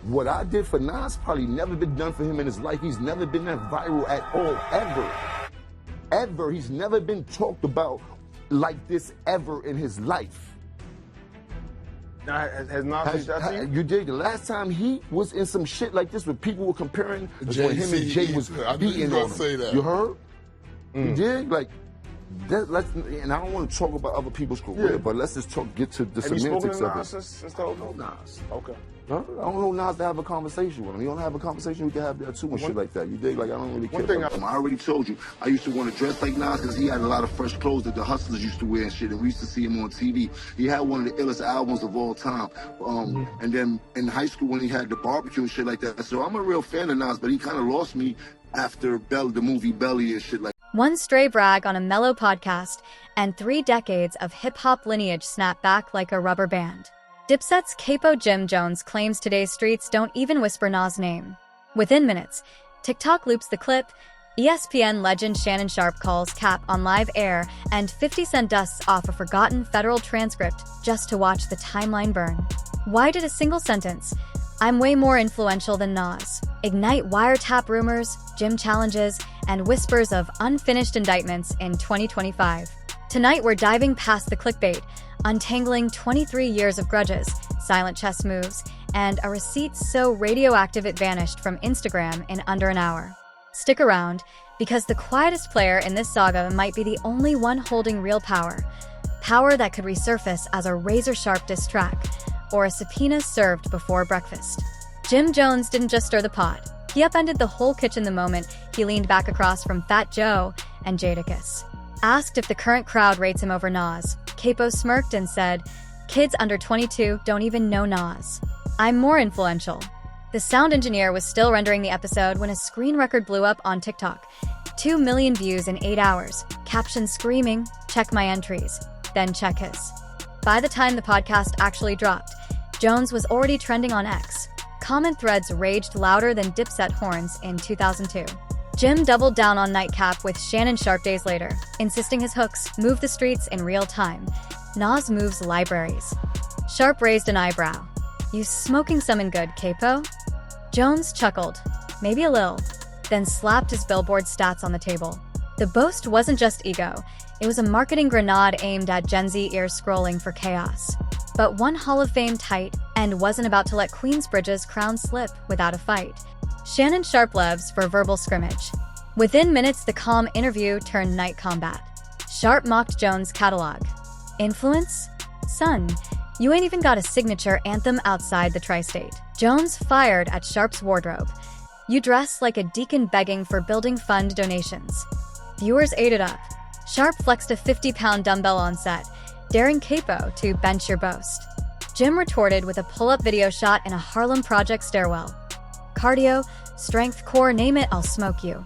what I did for Nas probably never been done for him in his life. He's never been that viral at all, ever. Ever. He's never been talked about like this ever in his life. Now, has Nas reached out to you? You did. The last time he was in some shit like this where people were comparing was when him and Jay was beating on him. You heard? You did? Like, and I don't want to talk about other people's career, but let's just get to the semantics of it. Since the whole Nas. Okay. No, I don't know Nas to have a conversation with him. You don't have a conversation, we can have that too and shit like that. You dig? Like, I don't really care about him. I already told you, I used to want to dress like Nas because he had a lot of fresh clothes that the hustlers used to wear and shit, and we used to see him on TV. He had one of the illest albums of all time. And then in high school when he had the barbecue and shit like that. So I'm a real fan of Nas, but he kind of lost me after the movie Belly and shit like that. One stray brag on a mellow podcast, and 3 decades of hip-hop lineage snap back like a rubber band. Dipset's Capo Jim Jones claims today's streets don't even whisper Nas' name. Within minutes, TikTok loops the clip, ESPN legend Shannon Sharpe calls Cap on live air, and 50 Cent dusts off a forgotten federal transcript just to watch the timeline burn. Why did a single sentence, "I'm way more influential than Nas," ignite wiretap rumors, gym challenges, and whispers of unfinished indictments in 2025? Tonight we're diving past the clickbait, untangling 23 years of grudges, silent chess moves, and a receipt so radioactive it vanished from Instagram in under an hour. Stick around, because the quietest player in this saga might be the only one holding real power. Power that could resurface as a razor-sharp diss track, or a subpoena served before breakfast. Jim Jones didn't just stir the pot. He upended the whole kitchen the moment he leaned back across from Fat Joe and Jadakiss. Asked if the current crowd rates him over Nas, Capo smirked and said, "Kids under 22 don't even know Nas. I'm more influential." The sound engineer was still rendering the episode when a screen record blew up on TikTok. 2 million views in 8 hours, captions screaming, "Check my entries," then check his. By the time the podcast actually dropped, Jones was already trending on X. Comment threads raged louder than Dipset horns in 2002. Jim doubled down on Nightcap with Shannon Sharpe days later, insisting his hooks move the streets in real time. Nas moves libraries. Sharpe raised an eyebrow. "You smoking something good, Capo?" Jones chuckled, maybe a lil, then slapped his Billboard stats on the table. The boast wasn't just ego, it was a marketing grenade aimed at Gen Z ears scrolling for chaos. But one Hall of Fame tight and wasn't about to let Queensbridge's crown slip without a fight. Shannon Sharpe lives for verbal scrimmage. Within minutes, the calm interview turned night combat. Sharpe mocked Jones' catalog. "Influence? Son, you ain't even got a signature anthem outside the tri-state." Jones fired at Sharpe's wardrobe. "You dress like a deacon begging for building fund donations." Viewers ate it up. Sharpe flexed a 50-pound dumbbell on set, daring Capo to bench your boast. Jim retorted with a pull-up video shot in a Harlem Project stairwell. "Cardio, strength, core, name it, I'll smoke you."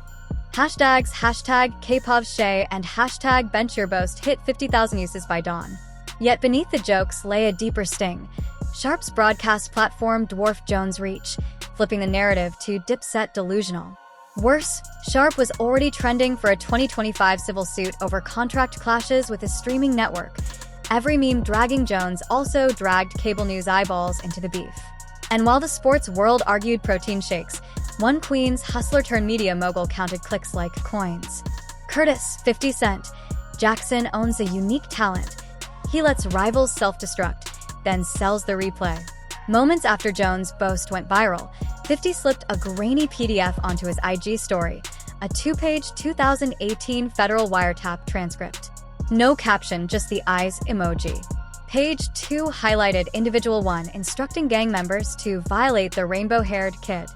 Hashtags #KPovShay and #BenchYourBoast hit 50,000 uses by dawn. Yet beneath the jokes lay a deeper sting. Sharpe's broadcast platform dwarfed Jones' reach, flipping the narrative to Dipset delusional. Worse, Sharpe was already trending for a 2025 civil suit over contract clashes with his streaming network. Every meme dragging Jones also dragged cable news eyeballs into the beef. And while the sports world argued protein shakes, one Queens hustler-turned-media mogul counted clicks like coins. Curtis, 50 Cent. Jackson owns a unique talent. He lets rivals self-destruct, then sells the replay. Moments after Jones' boast went viral, 50 slipped a grainy PDF onto his IG story, a 2-page 2018 federal wiretap transcript. No caption, just the eyes emoji. Page 2 highlighted Individual 1 instructing gang members to violate the rainbow-haired kid.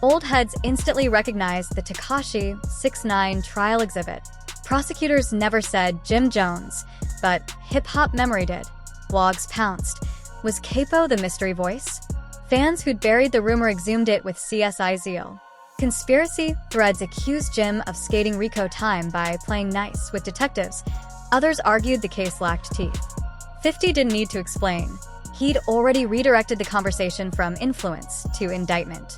Old heads instantly recognized the Tekashi 6ix9ine trial exhibit. Prosecutors never said Jim Jones, but hip-hop memory did. Blogs pounced. Was Capo the mystery voice? Fans who'd buried the rumor exhumed it with CSI zeal. Conspiracy threads accused Jim of skating Rico time by playing nice with detectives. Others argued the case lacked teeth. 50 didn't need to explain. He'd already redirected the conversation from influence to indictment.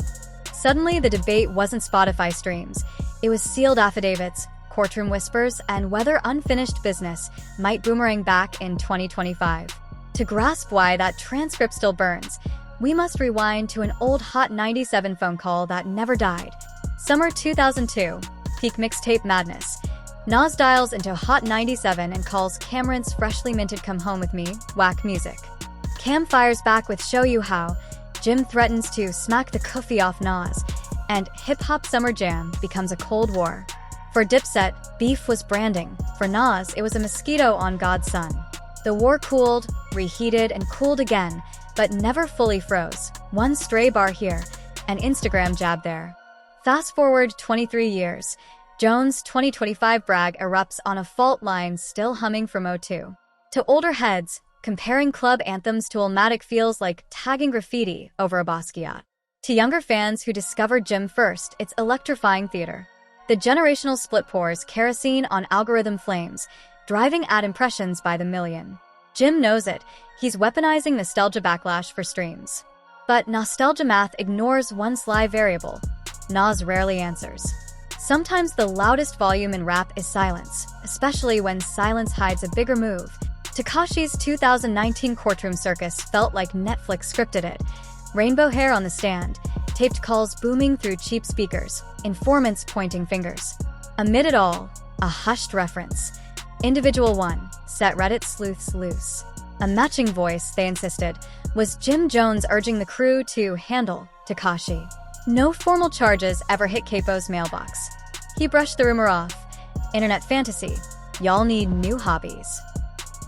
Suddenly, the debate wasn't Spotify streams. It was sealed affidavits, courtroom whispers, and whether unfinished business might boomerang back in 2025. To grasp why that transcript still burns, We must rewind to an old Hot 97 phone call that never died. Summer 2002, peak mixtape madness. Nas dials into Hot 97 and calls Cameron's freshly minted Come Home With Me, whack music. Cam fires back with Show You How. Jim threatens to smack the kufi off Nas, and Hip Hop Summer Jam becomes a Cold War. For Dipset, beef was branding. For Nas, it was a mosquito on God's son. The war cooled, reheated, and cooled again, but never fully froze. One stray bar here, an Instagram jab there. Fast forward 23 years. Jones' 2025 brag erupts on a fault line still humming from '02. To older heads, comparing club anthems to Illmatic feels like tagging graffiti over a Basquiat. To younger fans who discovered Jim first, it's electrifying theater. The generational split pours kerosene on algorithm flames, driving ad impressions by the million. Jim knows it. He's weaponizing nostalgia backlash for streams. But nostalgia math ignores one sly variable. Nas rarely answers. Sometimes the loudest volume in rap is silence, especially when silence hides a bigger move. Tekashi's 2019 courtroom circus felt like Netflix scripted it. Rainbow hair on the stand, taped calls booming through cheap speakers, informants pointing fingers. Amid it all, a hushed reference. Individual 1, set Reddit sleuths loose. A matching voice, they insisted, was Jim Jones urging the crew to handle Tekashi. No formal charges ever hit Capo's mailbox. He brushed the rumor off. Internet fantasy. Y'all need new hobbies.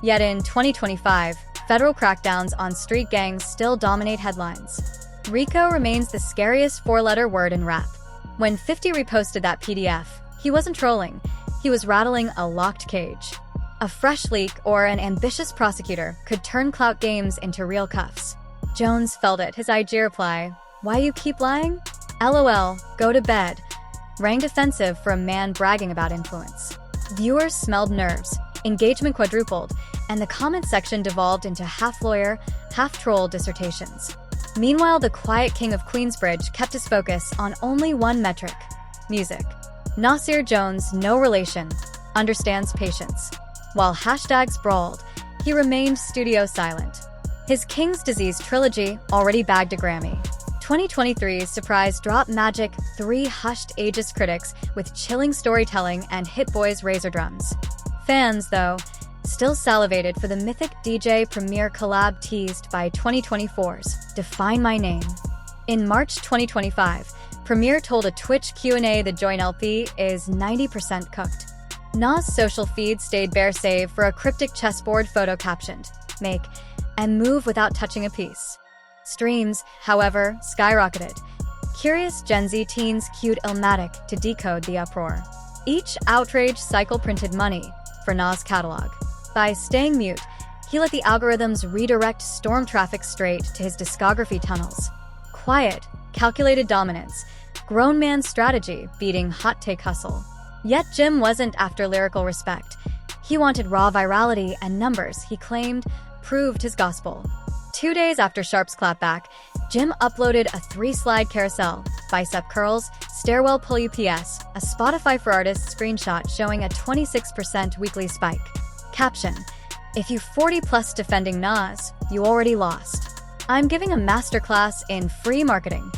Yet in 2025, federal crackdowns on street gangs still dominate headlines. RICO remains the scariest four-letter word in rap. When 50 reposted that PDF, he wasn't trolling. He was rattling a locked cage. A fresh leak or an ambitious prosecutor could turn clout games into real cuffs. Jones felt it. His IG reply, "Why you keep lying? LOL, go to bed," rang defensive for a man bragging about influence. Viewers smelled nerves. Engagement quadrupled, and the comment section devolved into half-lawyer, half-troll dissertations. Meanwhile, the quiet king of Queensbridge kept his focus on only one metric: music. Nasir Jones, no relation, understands patience. While hashtags brawled, he remained studio silent. His King's Disease trilogy already bagged a Grammy. 2023's surprise dropped Magic 3 hushed ageist critics with chilling storytelling and Hit Boy's razor drums. Fans, though, still salivated for the mythic DJ Premier collab teased by 2024's Define My Name. In March 2025, Premier told a Twitch Q&A the joint LP is 90% cooked. Nas' social feed stayed bare save for a cryptic chessboard photo captioned, "Make and move without touching a piece." Streams, however, skyrocketed. Curious Gen Z teens cued Illmatic to decode the uproar. Each outrage cycle printed money for Nas' catalog. By staying mute, he let the algorithms redirect storm traffic straight to his discography tunnels. Quiet, calculated dominance, grown man strategy beating hot take hustle. Yet Jim wasn't after lyrical respect. He wanted raw virality, and numbers, he claimed, proved his gospel. 2 days after Sharpe's clapback, Jim uploaded a 3-slide carousel, bicep curls, stairwell pull UPS, a Spotify for Artists screenshot showing a 26% weekly spike. Caption: "If you 40 plus defending Nas, you already lost. I'm giving a masterclass in free marketing."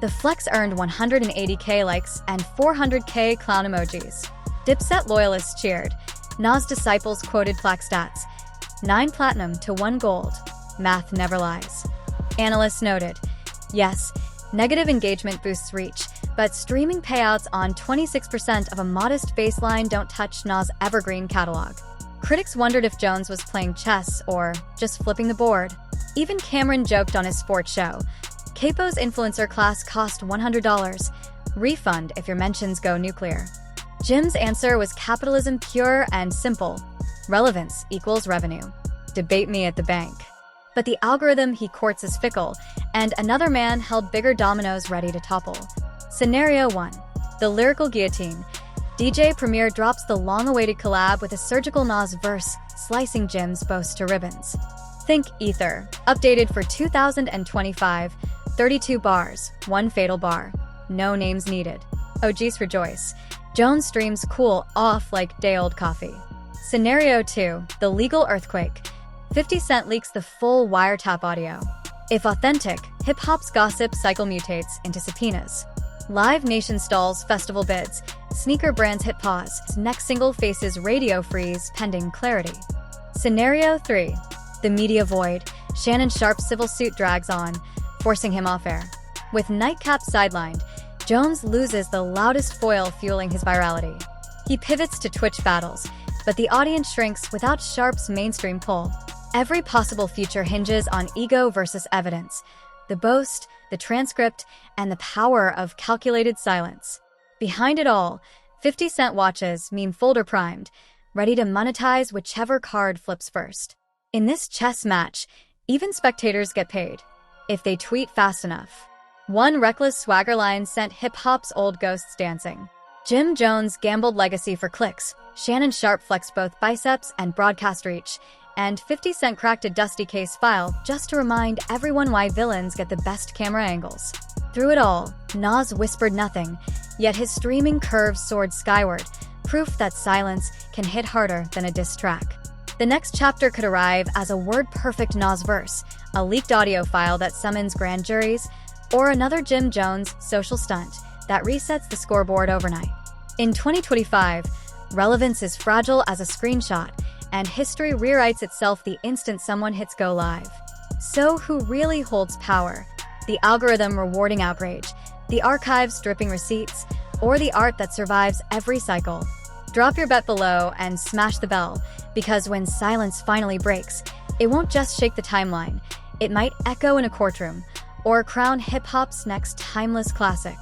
The flex earned 180K likes and 400K clown emojis. Dipset loyalists cheered. Nas disciples quoted plaque stats: 9 platinum to 1 gold. Math never lies. Analysts noted, yes, negative engagement boosts reach, but streaming payouts on 26% of a modest baseline don't touch Nas' evergreen catalog. Critics wondered if Jones was playing chess or just flipping the board. Even Cameron joked on his sports show, "Capo's influencer class cost $100. Refund if your mentions go nuclear." Jim's answer was capitalism pure and simple. Relevance equals revenue. Debate me at the bank. But the algorithm he courts is fickle, and another man held bigger dominoes ready to topple. Scenario 1. The lyrical guillotine. DJ Premier drops the long-awaited collab with a surgical Nas verse, slicing Jim's boast to ribbons. Think Ether, updated for 2025, 32 bars, 1 fatal bar. No names needed. OGs rejoice. Jones streams cool off like day-old coffee. Scenario 2. The legal earthquake. 50 Cent leaks the full wiretap audio. If authentic, hip-hop's gossip cycle mutates into subpoenas. Live Nation stalls festival bids, sneaker brands hit pause, next single faces radio freeze pending clarity. Scenario 3. The media void. Shannon Sharpe's civil suit drags on, forcing him off air. With Nightcap sidelined, Jones loses the loudest foil fueling his virality. He pivots to Twitch battles, but the audience shrinks without Sharpe's mainstream pull. Every possible future hinges on ego versus evidence, the boast, the transcript, and the power of calculated silence. Behind it all, 50 Cent watches meme folder primed, ready to monetize whichever card flips first. In this chess match, even spectators get paid, if they tweet fast enough. One reckless swagger line sent hip-hop's old ghosts dancing. Jim Jones gambled legacy for clicks, Shannon Sharpe flexed both biceps and broadcast reach, and 50 Cent cracked a dusty case file just to remind everyone why villains get the best camera angles. Through it all, Nas whispered nothing, yet his streaming curves soared skyward, proof that silence can hit harder than a diss track. The next chapter could arrive as a word-perfect Nas verse, a leaked audio file that summons grand juries, or another Jim Jones social stunt that resets the scoreboard overnight. In 2025, relevance is fragile as a screenshot, and history rewrites itself the instant someone hits go live. So who really holds power? The algorithm rewarding outrage, the archives dripping receipts, or the art that survives every cycle? Drop your bet below and smash the bell, because when silence finally breaks, it won't just shake the timeline, it might echo in a courtroom, or crown hip-hop's next timeless classic.